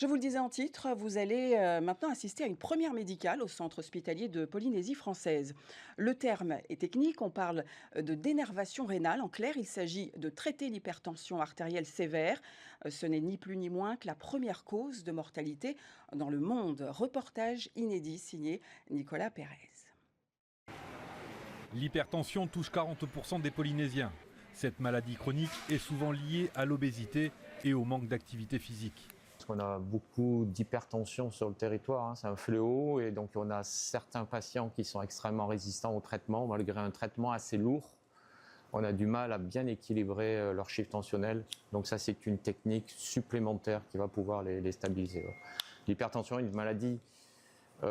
Je vous le disais en titre, vous allez maintenant assister à une première médicale au centre hospitalier de Polynésie française. Le terme est technique, on parle de dénervation rénale. En clair, il s'agit de traiter l'hypertension artérielle sévère. Ce n'est ni plus ni moins que la première cause de mortalité dans le monde. Reportage inédit signé Nicolas Pérez. L'hypertension touche 40% des Polynésiens. Cette maladie chronique est souvent liée à l'obésité et au manque d'activité physique. On a beaucoup d'hypertension sur le territoire, c'est un fléau, et donc on a certains patients qui sont extrêmement résistants au traitement, malgré un traitement assez lourd. On a du mal à bien équilibrer leur chiffre tensionnel, donc ça c'est une technique supplémentaire qui va pouvoir les stabiliser. L'hypertension est une maladie, on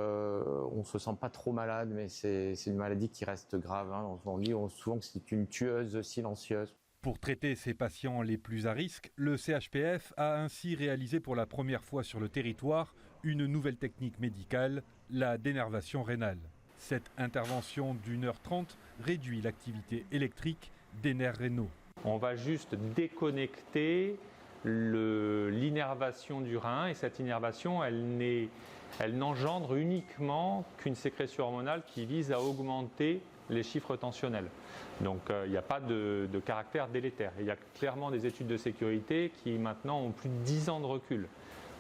ne se sent pas trop malade, mais c'est une maladie qui reste grave. On dit souvent que c'est une tueuse silencieuse. Pour traiter ces patients les plus à risque, le CHPF a ainsi réalisé pour la première fois sur le territoire une nouvelle technique médicale, la dénervation rénale. Cette intervention d'1h30 réduit l'activité électrique des nerfs rénaux. On va juste déconnecter l'innervation du rein, et cette innervation, elle n'engendre uniquement qu'une sécrétion hormonale qui vise à augmenter les chiffres tensionnels. Donc il n'y a pas de caractère délétère. Il y a clairement des études de sécurité qui maintenant ont plus de 10 ans de recul.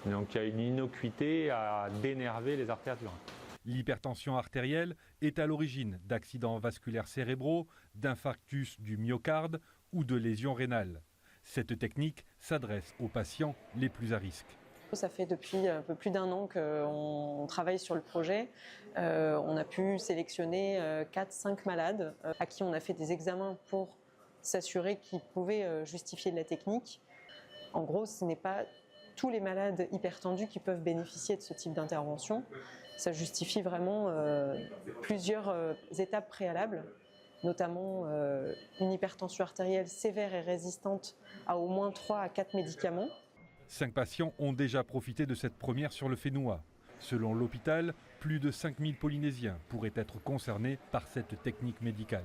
Donc il y a une innocuité à dénerver les artères du rein. L'hypertension artérielle est à l'origine d'accidents vasculaires cérébraux, d'infarctus du myocarde ou de lésions rénales. Cette technique s'adresse aux patients les plus à risque. Ça fait depuis un peu plus d'un an qu'on travaille sur le projet. On a pu sélectionner 4-5 malades à qui on a fait des examens pour s'assurer qu'ils pouvaient justifier de la technique. En gros, ce n'est pas tous les malades hypertendus qui peuvent bénéficier de ce type d'intervention. Ça justifie vraiment plusieurs étapes préalables, notamment une hypertension artérielle sévère et résistante à au moins 3 à 4 médicaments. 5 patients ont déjà profité de cette première sur le Fénois. Selon l'hôpital, plus de 5000 Polynésiens pourraient être concernés par cette technique médicale.